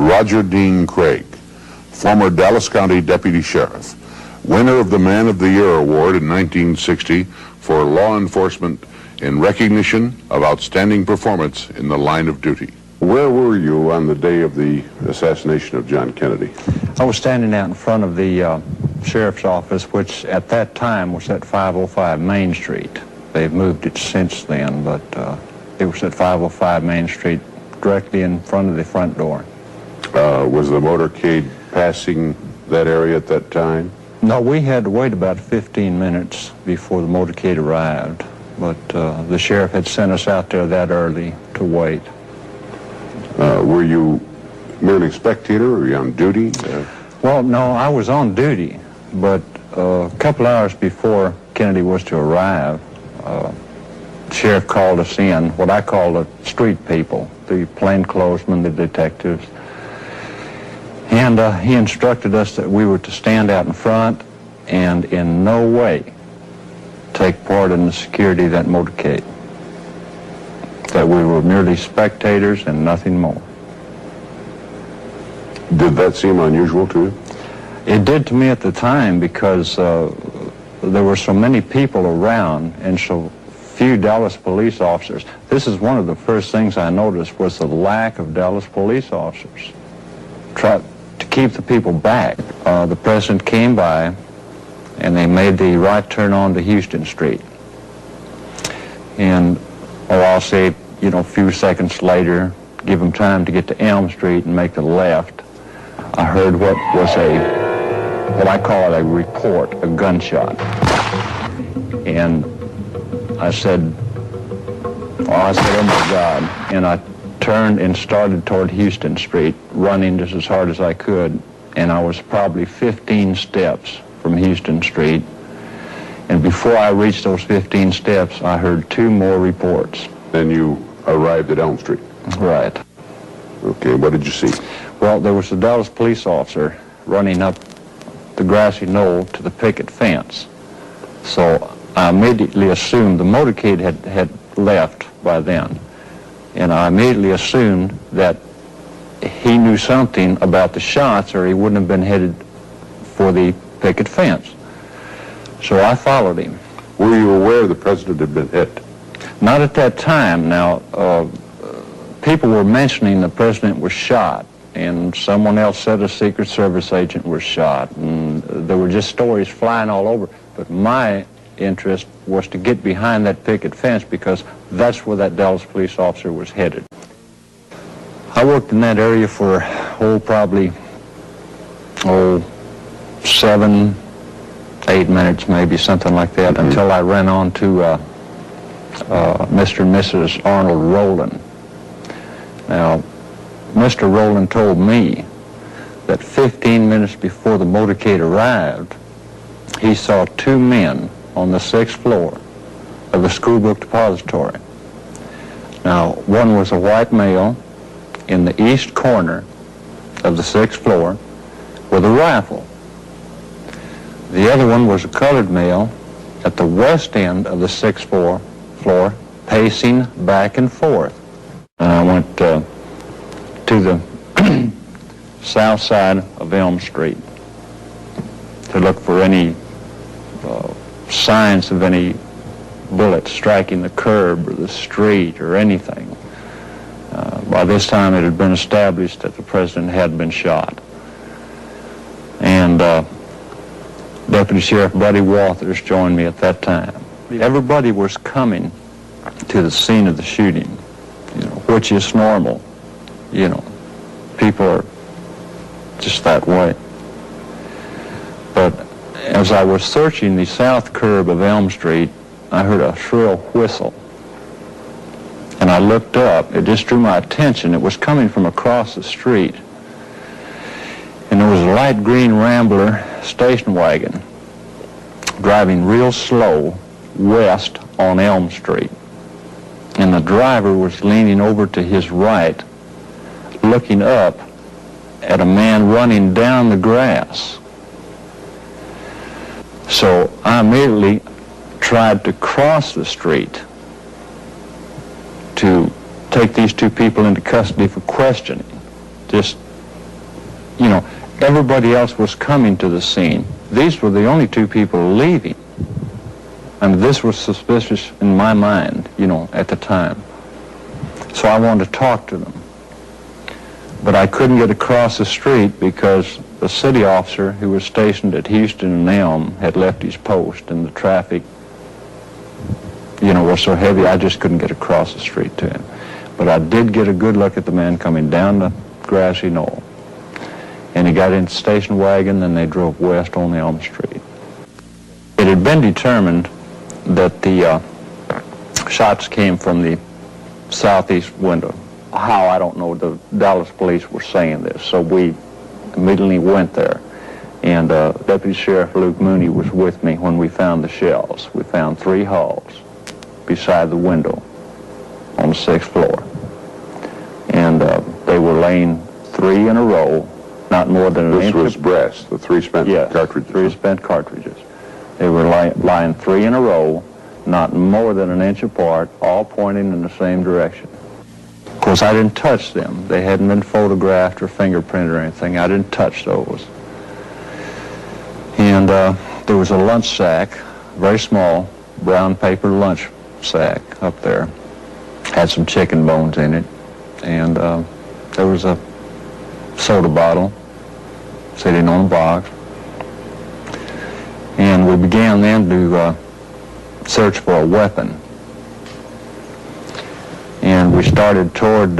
Roger Dean Craig, former Dallas County Deputy Sheriff, winner of the Man of the Year Award in 1960 for law enforcement in recognition of outstanding performance in the line of duty. Where were you on the day of the assassination of John Kennedy? I was standing out in front of the sheriff's office, which at that time was at 505 Main Street. They've moved it since then, but it was at 505 Main Street, directly in front of the front door. Was the motorcade passing that area at that time? No, we had to wait about 15 minutes before the motorcade arrived, but the sheriff had sent us out there that early to wait. Were you merely a spectator, or were you on duty? Well, no, I was on duty, but a couple hours before Kennedy was to arrive, the sheriff called us in, what I call the street people, the plainclothesmen, the detectives, and he instructed us that we were to stand out in front and in no way take part in the security of that motorcade, that we were merely spectators and nothing more. Did that seem unusual to you? It did to me at the time, because there were so many people around and so few Dallas police officers. This is one of the first things I noticed, was the lack of Dallas police officers. Try to keep the people back. The president came by and they made the right turn on to Houston Street. And, or I'll say, you know, a few seconds later, give them time to get to Elm Street and make the left, I heard what was what I call a report, a gunshot. And I said, oh my God. And I turned and started toward Houston Street, running just as hard as I could. And I was probably 15 steps from Houston Street. And before I reached those 15 steps, I heard two more reports. Then you arrived at Elm Street? Right. Okay, what did you see? Well, there was a Dallas police officer running up the grassy knoll to the picket fence. So I immediately assumed the motorcade had left by then. And I immediately assumed that he knew something about the shots, or he wouldn't have been headed for the picket fence. So I followed him. Were you aware the president had been hit? Not at that time. Now, people were mentioning the president was shot, and someone else said a Secret Service agent was shot, and there were just stories flying all over. But my interest was to get behind that picket fence, because that's where that Dallas police officer was headed. I worked in that area for, probably 7, 8 minutes, maybe, something like that, until I ran on to Mr. and Mrs. Arnold Rowland. Now, Mr. Rowland told me that 15 minutes before the motorcade arrived, he saw two men on the 6th floor of the school book depository. Now, one was a white male in the east corner of the 6th floor with a rifle. The other one was a colored male at the west end of the 6th floor, pacing back and forth. And I went to the south side of Elm Street to look for any signs of any bullets striking the curb or the street or anything. By this time it had been established that the president had been shot. And Deputy Sheriff Buddy Walters joined me at that time. Everybody was coming to the scene of the shooting, which is normal. People are just that way. But as I was searching the south curb of Elm Street, I heard a shrill whistle. And I looked up. It just drew my attention. It was coming from across the street. And there was a light green Rambler station wagon driving real slow west on Elm Street. And the driver was leaning over to his right, looking up at a man running down the grass. So I immediately tried to cross the street to take these two people into custody for questioning, just you know, everybody else was coming to the scene. These were the only two people leaving. And this was suspicious in my mind, you know, at the time. So I wanted to talk to them. But I couldn't get across the street because the city officer who was stationed at Houston and Elm had left his post, and the traffic, you know, was so heavy I just couldn't get across the street to him. But I did get a good look at the man coming down the grassy knoll. And he got into the station wagon, and they drove west on Elm Street. It had been determined that the shots came from the southeast window. How, I don't know. The Dallas police were saying this, so we immediately went there. And Deputy Sheriff Luke Mooney was with me when we found the shells. We found 3 hulls beside the window on the 6th floor. And they were laying 3 in a row, not more than an inch. This was breast, the 3 spent cartridges. 3 spent cartridges. They were lying 3 in a row, not more than an inch apart, all pointing in the same direction. Of course, I didn't touch them. They hadn't been photographed or fingerprinted or anything. I didn't touch those. And there was a lunch sack, very small, brown paper lunch sack up there. Had some chicken bones in it. And there was a soda bottle sitting on a box. And we began then to search for a weapon. And we started toward,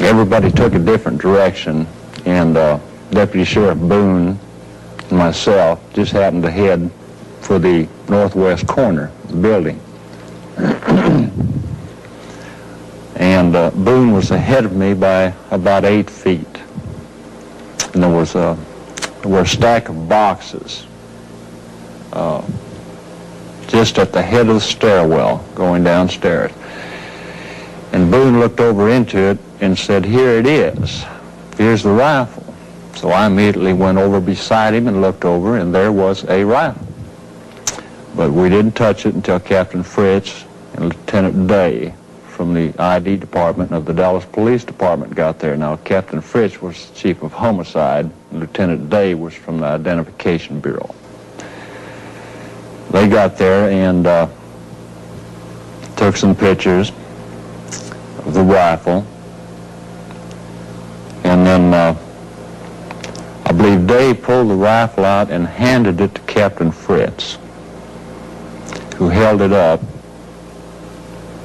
everybody took a different direction, and Deputy Sheriff Boone and myself just happened to head for the northwest corner of the building. And Boone was ahead of me by about 8 feet. And there were a stack of boxes just at the head of the stairwell going downstairs. And Boone looked over into it and said, "Here it is. Here's the rifle." So I immediately went over beside him and looked over, and there was a rifle. But we didn't touch it until Captain Fritz and Lieutenant Day from the ID department of the Dallas Police Department got there. Now, Captain Fritz was chief of homicide, and Lieutenant Day was from the Identification Bureau. They got there and took some pictures of the rifle, and then I believe Dave pulled the rifle out and handed it to Captain Fritz, who held it up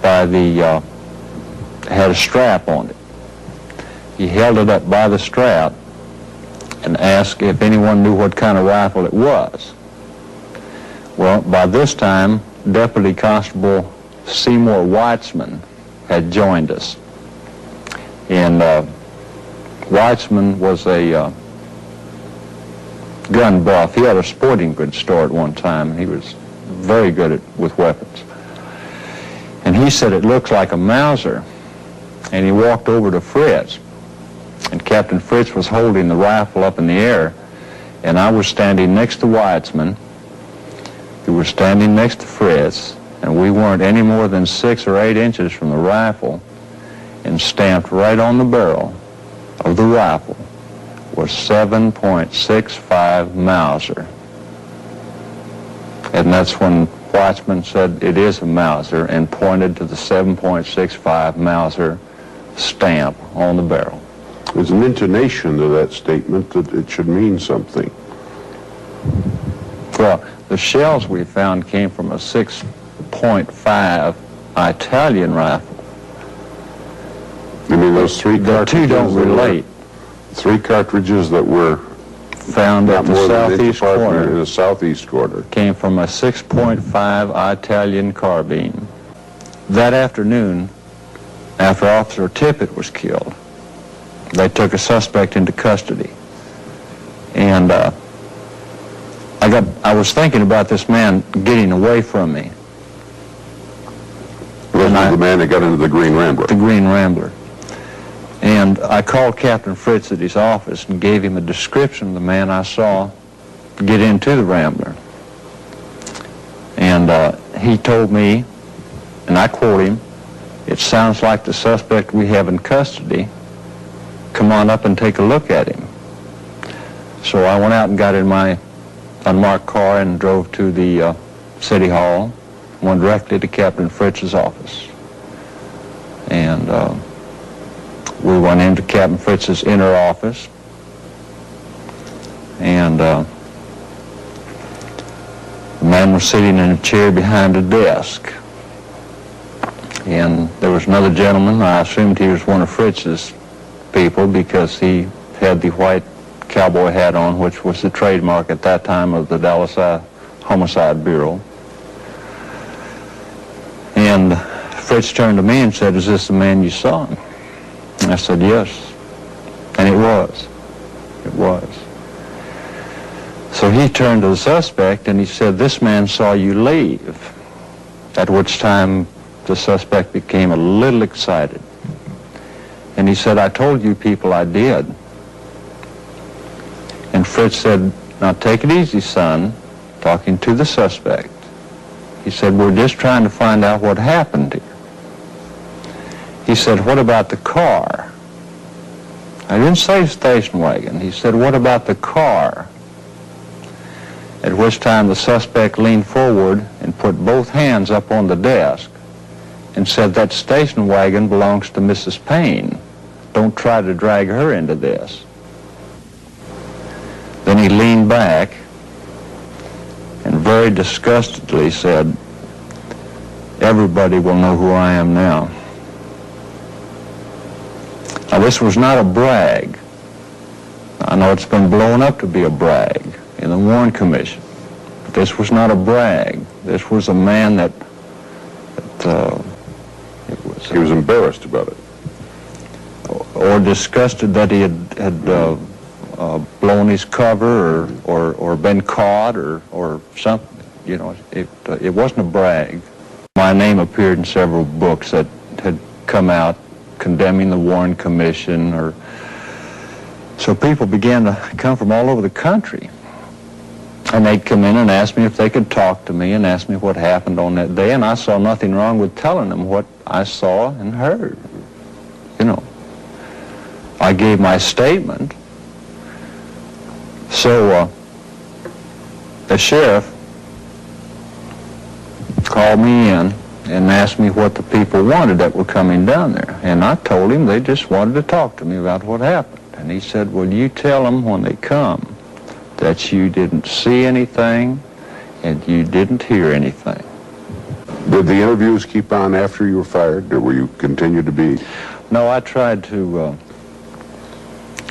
by the, had a strap on it. He held it up by the strap and asked if anyone knew what kind of rifle it was. Well, by this time, Deputy Constable Seymour Weitzman had joined us. And Weitzman was a gun buff. He had a sporting goods store at one time, and he was very good with weapons. And he said it looks like a Mauser. And he walked over to Fritz, and Captain Fritz was holding the rifle up in the air, and I was standing next to Weitzman, who was standing next to Fritz, and we weren't any more than 6 or 8 inches from the rifle, and stamped right on the barrel of the rifle was 7.65 Mauser. And that's when Weitzman said it is a Mauser and pointed to the 7.65 Mauser stamp on the barrel. There's an intonation to that statement that it should mean something. Well, the shells we found came from a 6.5 Italian rifle. You mean those 3 cartridges? The two don't relate. 3 cartridges that were found at the southeast corner. In the southeast corner. Came from a 6.5 Italian carbine. That afternoon, after Officer Tippett was killed, they took a suspect into custody. And I was thinking about this man getting away from me. This was the man that got into the Green Rambler. The Green Rambler. And I called Captain Fritz at his office and gave him a description of the man I saw get into the Rambler. And he told me, and I quote him, "It sounds like the suspect we have in custody come on up and take a look at him. So I went out and got in my unmarked car and drove to the City Hall, went directly to Captain Fritz's office. And we went into Captain Fritz's inner office, and the man was sitting in a chair behind a desk. And there was another gentleman. I assumed he was one of Fritz's people because he had the white cowboy hat on, which was the trademark at that time of the Dallas Homicide Bureau. And Fritz turned to me and said, "Is this the man you saw?" And I said, "Yes." And it was. It was. So he turned to the suspect and he said, "This man saw you leave." At which time the suspect became a little excited. And he said, "I told you people I did." And Fritz said, "Now take it easy, son," talking to the suspect. He said, "We're just trying to find out what happened here." He said, "What about the car?" I didn't say station wagon. He said, "What about the car?" At which time the suspect leaned forward and put both hands up on the desk and said, "That station wagon belongs to Mrs. Payne. Don't try to drag her into this." Then he leaned back and very disgustedly said, "Everybody will know who I am now." Now, this was not a brag. I know it's been blown up to be a brag in the Warren Commission. But this was not a brag. This was a man that he was embarrassed about it. Or disgusted that he had blown his cover or been caught or something. You know, it wasn't a brag. My name appeared in several books that had come out condemning the Warren Commission, so people began to come from all over the country. And they'd come in and ask me if they could talk to me and ask me what happened on that day, and I saw nothing wrong with telling them what I saw and heard. You know, I gave my statement. So the sheriff called me in and asked me what the people wanted that were coming down there. And I told him they just wanted to talk to me about what happened. And he said, "Well, you tell them when they come that you didn't see anything and you didn't hear anything." Did the interviews keep on after you were fired, or were you continued to be? No, I tried to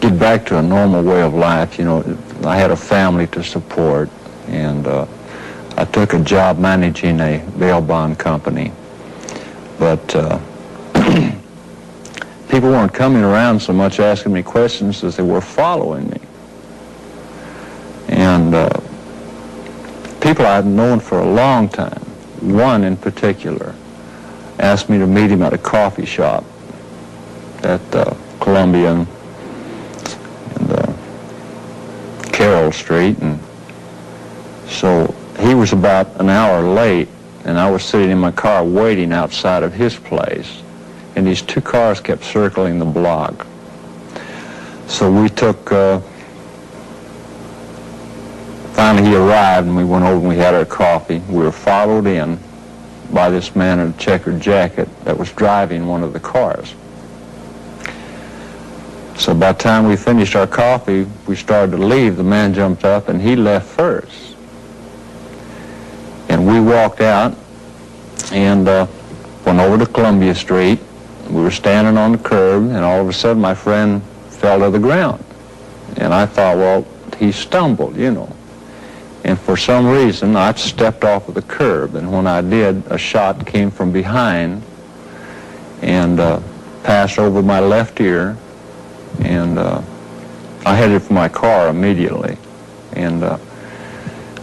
get back to a normal way of life. You know, I had a family to support, and I took a job managing a bail bond company. But people weren't coming around so much asking me questions as they were following me. And people I've known for a long time, one in particular, asked me to meet him at a coffee shop at Columbia and Carroll Street. And so he was about an hour late, and I was sitting in my car waiting outside of his place, and these two cars kept circling the block. So we took, finally he arrived, and we went over and we had our coffee. We were followed in by this man in a checkered jacket that was driving one of the cars. So by the time we finished our coffee, we started to leave. The man jumped up, and he left first. And we walked out and went over to Columbia Street. We were standing on the curb, and all of a sudden my friend fell to the ground. And I thought, well, he stumbled, you know. And for some reason, I stepped off of the curb, and when I did, a shot came from behind and passed over my left ear, and I headed for my car immediately and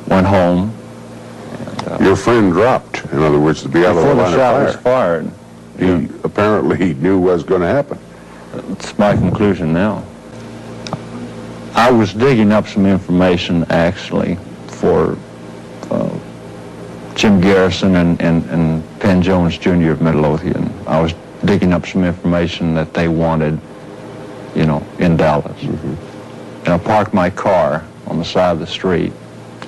went home. Your friend dropped, in other words, to be out of the line of fire. Before the shot was fired. He apparently knew what was going to happen. That's my conclusion now. I was digging up some information, actually, for Jim Garrison and Penn Jones Jr. of Midlothian. I was digging up some information that they wanted you know, in Dallas. And I parked my car on the side of the street,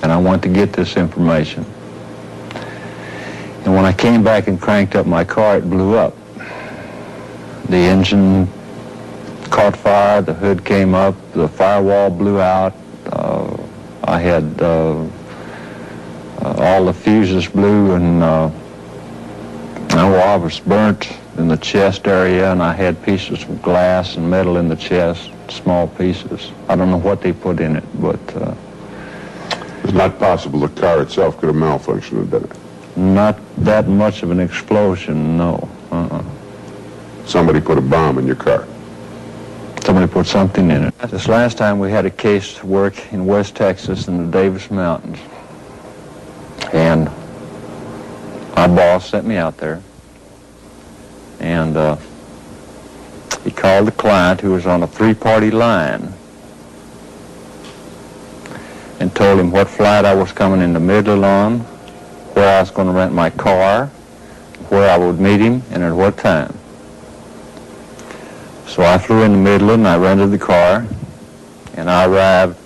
and I went to get this information. And when I came back and cranked up my car, it blew up. The engine caught fire, the hood came up, the firewall blew out. I had all the fuses blew, and I was burnt in the chest area, and I had pieces of glass and metal in the chest, small pieces. I don't know what they put in it, but... It's not possible the car itself could have malfunctioned, did it? Not that much of an explosion, no. Somebody put a bomb in your car. Somebody put something in it. This last time we had a case to work in West Texas in the Davis Mountains. And my boss sent me out there. And he called the client, who was on a 3-party line, and told him what flight I was coming into Midland on, where I was going to rent my car, where I would meet him, and at what time. So I flew into Midland, and I rented the car, and I arrived.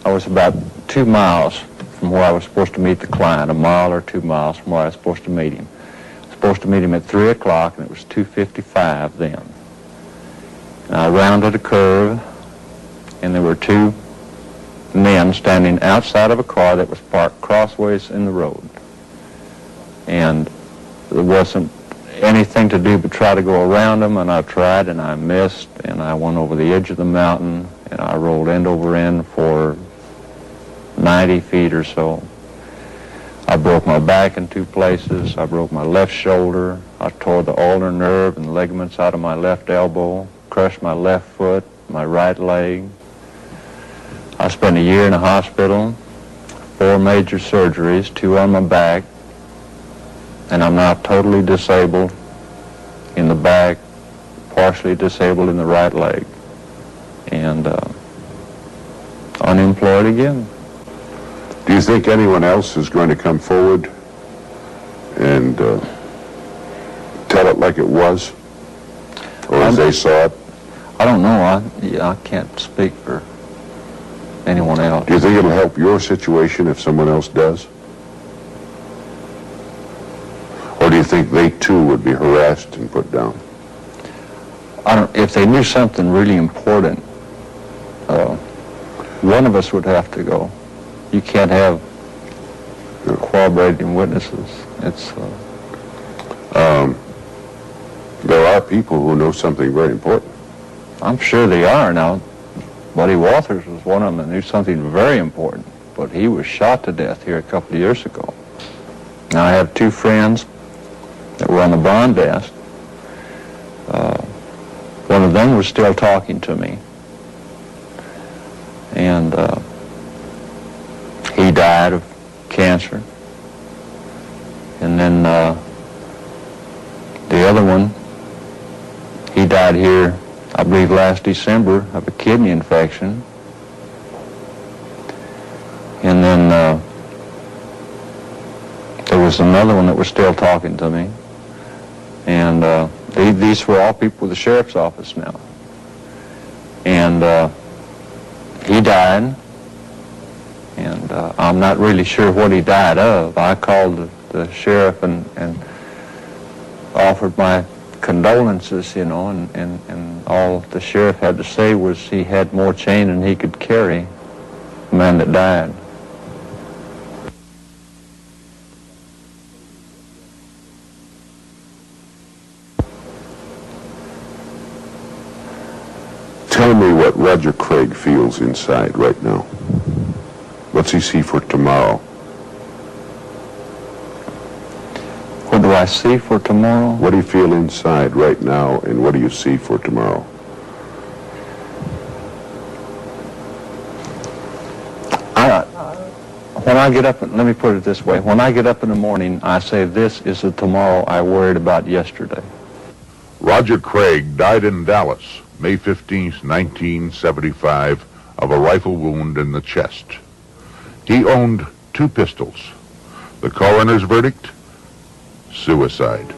I was about 2 miles from where I was supposed to meet the client, 1 mile or 2 miles from where I was supposed to meet him. I was supposed to meet him at 3 o'clock, and it was 2:55 then. And I rounded a curve, and there were 2 men standing outside of a car that was parked crossways in the road. And there wasn't anything to do but try to go around them, and I tried and I missed, and I went over the edge of the mountain, and I rolled end over end for 90 feet or so. I broke my back in 2 places. I broke my left shoulder. I tore the ulnar nerve and the ligaments out of my left elbow, crushed my left foot, my right leg. I spent a year in a hospital, 4 major surgeries, 2 on my back, and I'm now totally disabled in the back, partially disabled in the right leg, and unemployed again. Do you think anyone else is going to come forward and tell it like it was, or as they saw it? I don't know. I can't speak for anyone else. Do you think it'll help your situation if someone else does? Or do you think they too would be harassed and put down? If they knew something really important, one of us would have to go. You can't have corroborating witnesses. It's there are people who know something very important. I'm sure they are. Now, Buddy Walters was one of them that knew something very important, but he was shot to death here a couple of years ago. Now, I have 2 friends that were on the bond desk. One of them was still talking to me, and he died of cancer. And then the other one, he died here, I believe, last December of a kidney infection. And then there was another one that was still talking to me. And these were all people with the sheriff's office now. And he died. And I'm not really sure what he died of. I called the sheriff and offered my condolences, you know, and all the sheriff had to say was he had more chain than he could carry, the man that died. Tell me what Roger Craig feels inside right now. What's he see for tomorrow? What do I see for tomorrow? What do you feel inside right now, and what do you see for tomorrow? When I get up, let me put it this way. When I get up in the morning, I say, this is the tomorrow I worried about yesterday. Roger Craig died in Dallas, May 15th, 1975, of a rifle wound in the chest. He owned 2 pistols. The coroner's verdict? Suicide.